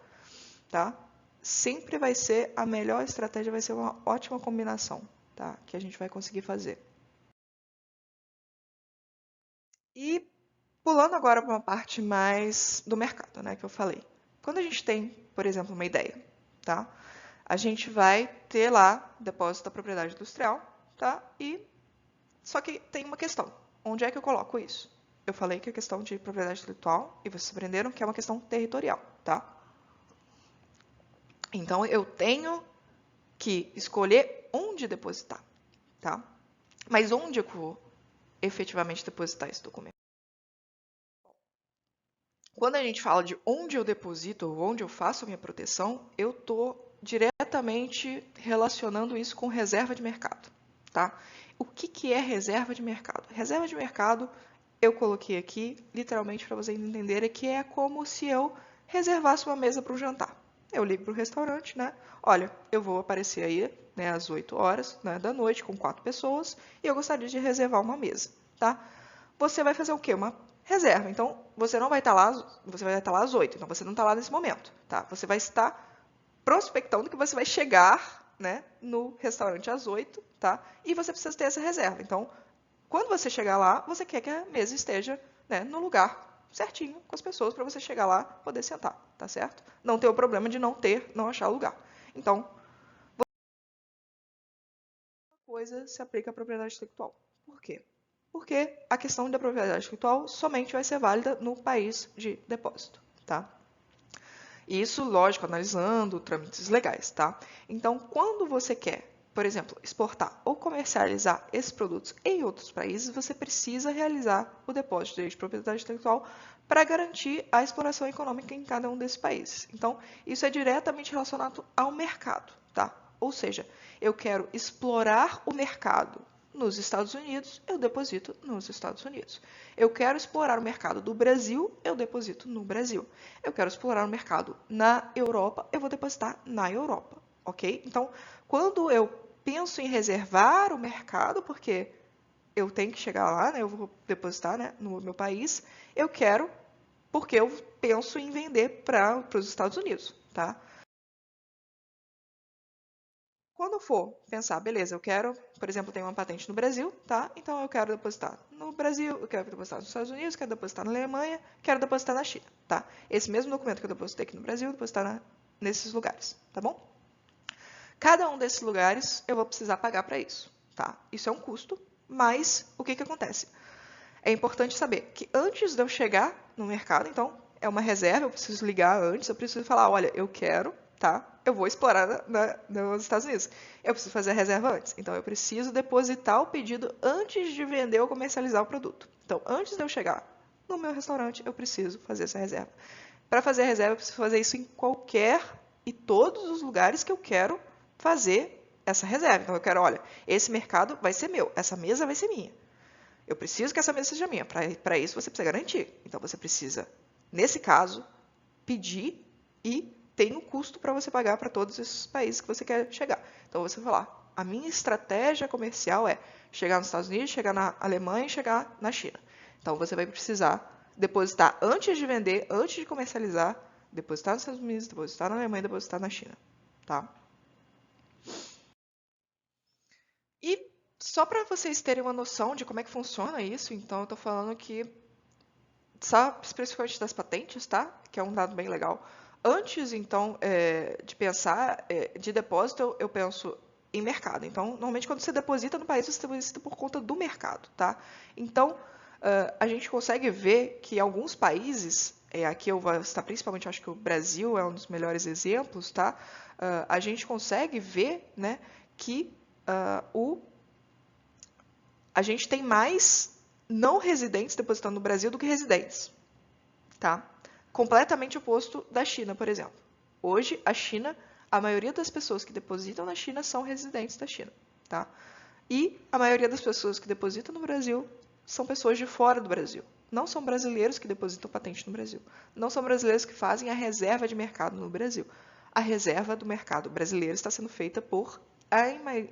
tá? Sempre vai ser a melhor estratégia, vai ser uma ótima combinação, tá? Que a gente vai conseguir fazer. E pulando agora para uma parte mais do mercado, né, que eu falei. Quando a gente tem, por exemplo, uma ideia, tá? A gente vai ter lá depósito da propriedade industrial, tá? E só que tem uma questão. Onde é que eu coloco isso? Eu falei que é questão de propriedade intelectual e vocês aprenderam que é uma questão territorial, tá? Então eu tenho que escolher onde depositar, tá? Mas onde eu vou efetivamente depositar esse documento? Quando a gente fala de onde eu deposito ou onde eu faço a minha proteção, eu estou diretamente relacionando isso com reserva de mercado, tá? O que é reserva de mercado? Reserva de mercado, eu coloquei aqui, literalmente para vocês entenderem, que é como se eu reservasse uma mesa para o jantar. Eu ligo para o restaurante, né? Olha, eu vou aparecer aí, né, às 8 horas, né, da noite com 4 pessoas e eu gostaria de reservar uma mesa, tá? Você vai fazer o quê? Uma reserva. Então, você não vai estar lá, você vai estar lá às 8, então você não está lá nesse momento, tá? Você vai estar prospectando que você vai chegar, né, no restaurante às 8, tá? E você precisa ter essa reserva. Então, quando você chegar lá, você quer que a mesa esteja, né, no lugar certinho com as pessoas para você chegar lá, poder sentar, tá certo? Não ter o problema de não achar lugar. Então, coisa se aplica à propriedade intelectual. Por quê? Porque a questão da propriedade intelectual somente vai ser válida no país de depósito, tá? Isso, lógico, analisando trâmites legais, tá? Então, quando você quer, por exemplo, exportar ou comercializar esses produtos em outros países, você precisa realizar o depósito de direito de propriedade intelectual para garantir a exploração econômica em cada um desses países. Então, isso é diretamente relacionado ao mercado, tá? Ou seja, eu quero explorar o mercado nos Estados Unidos, eu deposito nos Estados Unidos. Eu quero explorar o mercado do Brasil, eu deposito no Brasil. Eu quero explorar o mercado na Europa, eu vou depositar na Europa, ok? Então, quando eu penso em reservar o mercado, porque eu tenho que chegar lá, né, eu vou depositar, né, no meu país, eu quero, porque eu penso em vender para os Estados Unidos, tá? Quando for pensar, beleza, eu quero, por exemplo, tenho uma patente no Brasil, tá? Então eu quero depositar no Brasil, eu quero depositar nos Estados Unidos, quero depositar na Alemanha, quero depositar na China, tá? Esse mesmo documento que eu depositei aqui no Brasil, eu vou depositar nesses lugares, tá bom? Cada um desses lugares eu vou precisar pagar para isso, tá? Isso é um custo, mas o que acontece? É importante saber que antes de eu chegar no mercado, então, é uma reserva, eu preciso ligar antes, eu preciso falar, olha, eu quero, tá? Eu vou explorar nos Estados Unidos. Eu preciso fazer a reserva antes. Então, eu preciso depositar o pedido antes de vender ou comercializar o produto. Então, antes de eu chegar no meu restaurante, eu preciso fazer essa reserva. Para fazer a reserva, eu preciso fazer isso em qualquer e todos os lugares que eu quero fazer essa reserva. Então, eu quero, olha, esse mercado vai ser meu, essa mesa vai ser minha. Eu preciso que essa mesa seja minha. Para isso, você precisa garantir. Então, você precisa, nesse caso, pedir e tem um custo para você pagar para todos esses países que você quer chegar. Então, você vai falar, a minha estratégia comercial é chegar nos Estados Unidos, chegar na Alemanha e chegar na China. Então, você vai precisar depositar antes de vender, antes de comercializar, depositar nos Estados Unidos, depositar na Alemanha e depositar na China. Tá? E só para vocês terem uma noção de como é que funciona isso, então eu estou falando que, só especificamente das patentes, tá? Que é um dado bem legal. Antes, então, de pensar de depósito, eu penso em mercado. Então, normalmente, quando você deposita no país, você deposita por conta do mercado, tá? Então, a gente consegue ver que alguns países, aqui eu vou citar principalmente, acho que o Brasil é um dos melhores exemplos, tá? A gente consegue ver, né, que a gente tem mais não residentes depositando no Brasil do que residentes, tá? Completamente oposto da China, por exemplo. Hoje, a China, a maioria das pessoas que depositam na China são residentes da China, tá? E a maioria das pessoas que depositam no Brasil são pessoas de fora do Brasil. Não são brasileiros que depositam patente no Brasil. Não são brasileiros que fazem a reserva de mercado no Brasil. A reserva do mercado brasileiro está sendo feita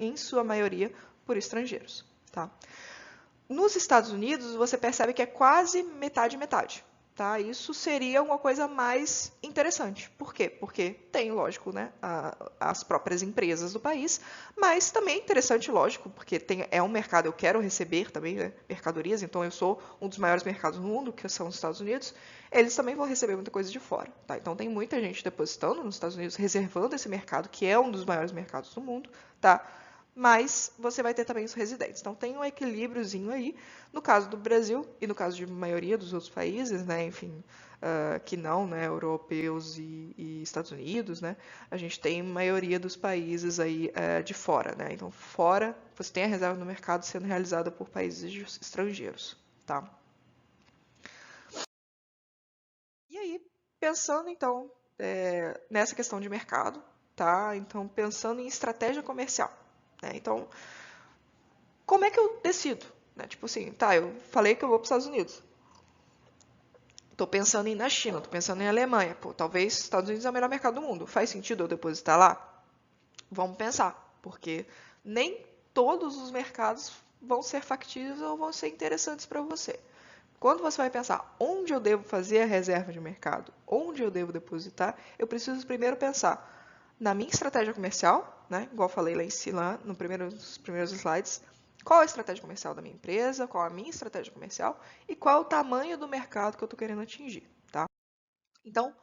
em sua maioria, por estrangeiros, tá? Nos Estados Unidos, você percebe que é quase metade metade. Tá? Isso seria uma coisa mais interessante. Por quê? Porque tem, lógico, né, as próprias empresas do país, mas também é interessante, lógico, porque é um mercado, eu quero receber também, né, mercadorias, então eu sou um dos maiores mercados do mundo, que são os Estados Unidos, eles também vão receber muita coisa de fora. Tá? Então tem muita gente depositando nos Estados Unidos, reservando esse mercado, que é um dos maiores mercados do mundo, tá? Mas você vai ter também os residentes. Então tem um equilíbriozinho aí. No caso do Brasil e no caso de maioria dos outros países, né, enfim, que não, né, europeus e Estados Unidos, né, a gente tem maioria dos países aí de fora, né. Então fora você tem a reserva no mercado sendo realizada por países estrangeiros, tá? E aí pensando então nessa questão de mercado, tá? Então pensando em estratégia comercial, né? Então como é que eu decido? Né? Tipo assim, tá, eu falei que eu vou para os Estados Unidos. Estou pensando em ir na China, estou pensando em Alemanha. Pô, talvez Estados Unidos é o melhor mercado do mundo. Faz sentido eu depositar lá? Vamos pensar, porque nem todos os mercados vão ser factíveis ou vão ser interessantes para você. Quando você vai pensar onde eu devo fazer a reserva de mercado, onde eu devo depositar, eu preciso primeiro pensar na minha estratégia comercial, né? Igual eu falei lá em cima, nos primeiros slides, qual é a estratégia comercial da minha empresa, qual é a minha estratégia comercial e qual é o tamanho do mercado que eu estou querendo atingir, tá? Então,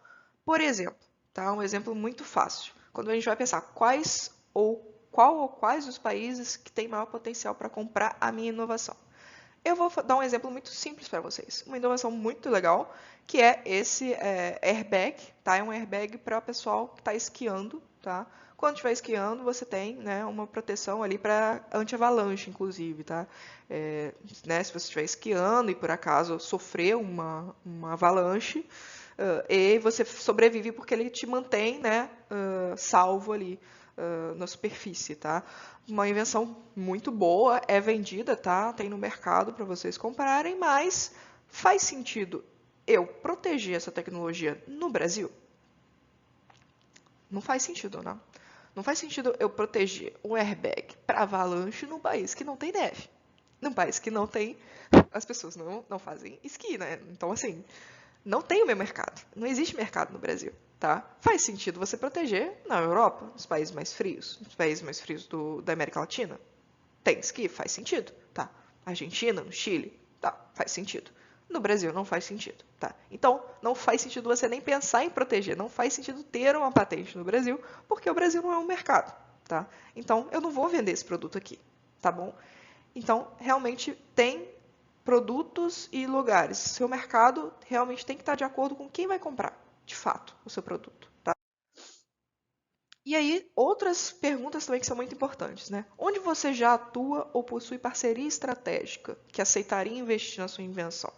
por exemplo, tá? Um exemplo muito fácil. Quando a gente vai pensar qual ou quais os países que têm maior potencial para comprar a minha inovação. Eu vou dar um exemplo muito simples para vocês. Uma inovação muito legal, que é esse airbag, tá? É um airbag para o pessoal que está esquiando, tá? Quando estiver esquiando, você tem, né, uma proteção ali para anti-avalanche, inclusive, tá? Né, se você estiver esquiando e por acaso sofrer uma avalanche, e você sobrevive porque ele te mantém, né, salvo ali na superfície, tá? Uma invenção muito boa, é vendida, tá? Tem no mercado para vocês comprarem, mas faz sentido eu proteger essa tecnologia no Brasil? Não faz sentido, não. Não faz sentido eu proteger um airbag para avalanche num país que não tem neve. Num país que não tem... As pessoas não fazem esqui, né? Então, assim, não tem o meu mercado. Não existe mercado no Brasil, tá? Faz sentido você proteger na Europa, nos países mais frios, da América Latina. Tem esqui? Faz sentido, tá? Argentina, no Chile, tá? Faz sentido. No Brasil não faz sentido, tá? Então, não faz sentido você nem pensar em proteger, não faz sentido ter uma patente no Brasil, porque o Brasil não é um mercado, tá? Então, eu não vou vender esse produto aqui, tá bom? Então, realmente tem produtos e lugares. Seu mercado realmente tem que estar de acordo com quem vai comprar, de fato, o seu produto, tá? E aí, outras perguntas também que são muito importantes, né? Onde você já atua ou possui parceria estratégica que aceitaria investir na sua invenção?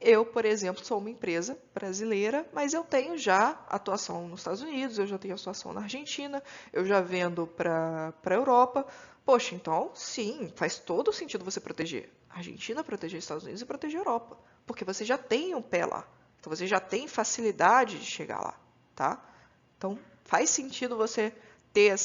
Eu, por exemplo, sou uma empresa brasileira, mas eu tenho já atuação nos Estados Unidos, eu já tenho atuação na Argentina, eu já vendo para a Europa. Poxa, então, sim, faz todo sentido você proteger a Argentina, proteger os Estados Unidos e proteger a Europa, porque você já tem um pé lá, então você já tem facilidade de chegar lá, tá? Então, faz sentido você ter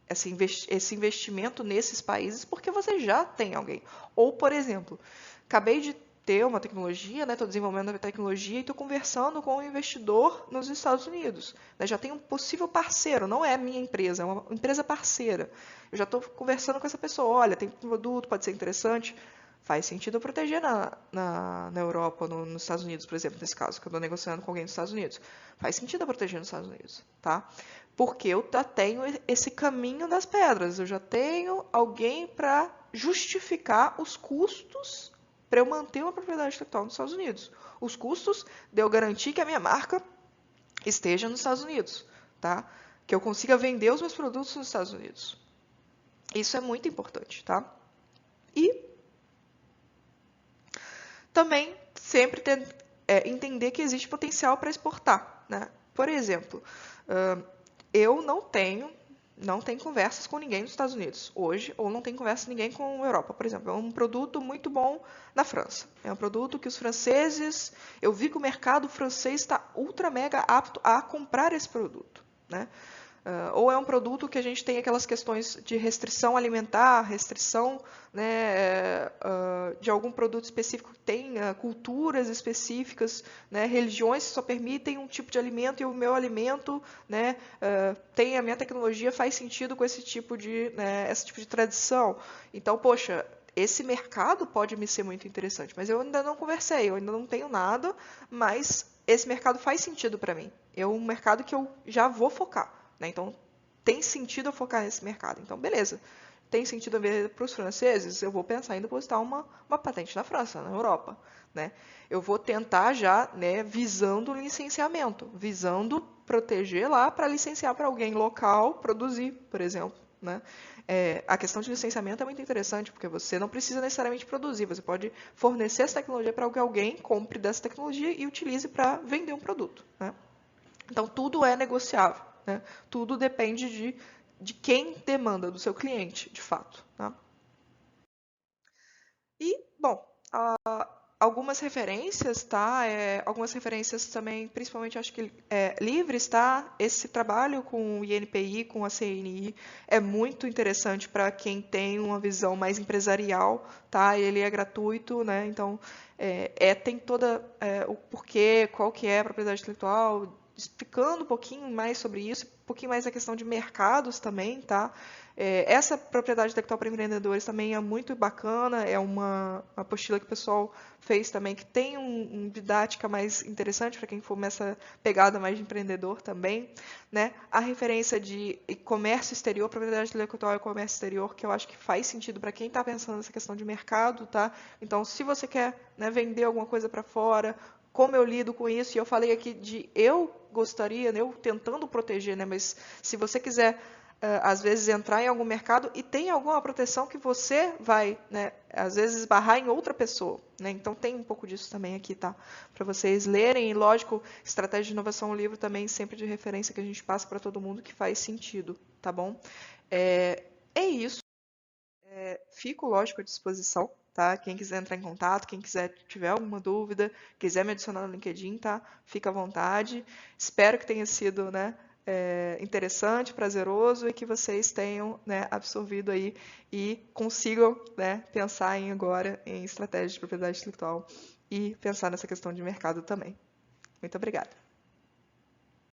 esse investimento nesses países porque você já tem alguém. Ou, por exemplo, acabei de ter uma tecnologia, estou desenvolvendo uma tecnologia e estou conversando com um investidor nos Estados Unidos. Já tem um possível parceiro, não é minha empresa, é uma empresa parceira. Eu já estou conversando com essa pessoa, olha, tem um produto, pode ser interessante. Faz sentido eu proteger na Europa, nos Estados Unidos, por exemplo, nesse caso, que eu estou negociando com alguém dos Estados Unidos. Faz sentido eu proteger nos Estados Unidos, tá? Porque eu já tenho esse caminho das pedras, eu já tenho alguém para justificar os custos para eu manter uma propriedade intelectual nos Estados Unidos. Os custos de eu garantir que a minha marca esteja nos Estados Unidos, tá? Que eu consiga vender os meus produtos nos Estados Unidos. Isso é muito importante, tá? E também sempre entender que existe potencial para exportar, né? Por exemplo, eu não tenho conversas com ninguém nos Estados Unidos hoje, ou não tenho conversas com ninguém com a Europa, por exemplo. É um produto muito bom na França. É um produto que os franceses, eu vi que o mercado francês está ultra mega apto a comprar esse produto, né? Ou é um produto que a gente tem aquelas questões de restrição alimentar, restrição, né, de algum produto específico que tem culturas específicas, né, religiões que só permitem um tipo de alimento e o meu alimento, né, tem a minha tecnologia faz sentido com esse tipo de tradição. Então, poxa, esse mercado pode me ser muito interessante, mas eu ainda não conversei, eu ainda não tenho nada, mas esse mercado faz sentido para mim. É um mercado que eu já vou focar. Né? Então, tem sentido eu focar nesse mercado. Então, beleza. Tem sentido eu ver para os franceses? Eu vou pensar em depositar uma patente na França, na Europa. Né? Eu vou tentar já, né, visando o licenciamento, visando proteger lá para licenciar para alguém local produzir, por exemplo. Né? A questão de licenciamento é muito interessante, porque você não precisa necessariamente produzir, você pode fornecer essa tecnologia para que alguém compre dessa tecnologia e utilize para vender um produto. Né? Então, tudo é negociável. Né? Tudo depende de quem demanda, do seu cliente, de fato. Tá? E, bom, algumas referências, tá? Algumas referências também, principalmente acho que livres, tá? Esse trabalho com o INPI, com a CNI, é muito interessante para quem tem uma visão mais empresarial, tá? Ele é gratuito, né? Então, tem toda o porquê, qual que é a propriedade intelectual, explicando um pouquinho mais sobre isso, um pouquinho mais a questão de mercados também, tá? Essa propriedade intelectual para empreendedores também é muito bacana, é uma apostila que o pessoal fez também, que tem uma didática mais interessante para quem for nessa pegada mais de empreendedor também. Né? A referência de comércio exterior, propriedade intelectual e comércio exterior, que eu acho que faz sentido para quem está pensando nessa questão de mercado. Tá? Então, se você quer, né, vender alguma coisa para fora, como eu lido com isso, e eu falei aqui de eu gostaria, eu tentando proteger, né, mas se você quiser, às vezes, entrar em algum mercado e tem alguma proteção que você vai, né, às vezes, esbarrar em outra pessoa. Né, então, tem um pouco disso também aqui, tá? Para vocês lerem, e lógico, Estratégia de Inovação é um livro também sempre de referência que a gente passa para todo mundo que faz sentido, tá bom? É isso. Fico, lógico, à disposição, tá? Quem quiser entrar em contato, quem quiser tiver alguma dúvida, quiser me adicionar no LinkedIn, tá? Fica à vontade. Espero que tenha sido, né, interessante, prazeroso e que vocês tenham, né, absorvido aí e consigam, né, pensar agora em estratégia de propriedade intelectual e pensar nessa questão de mercado também. Muito obrigada.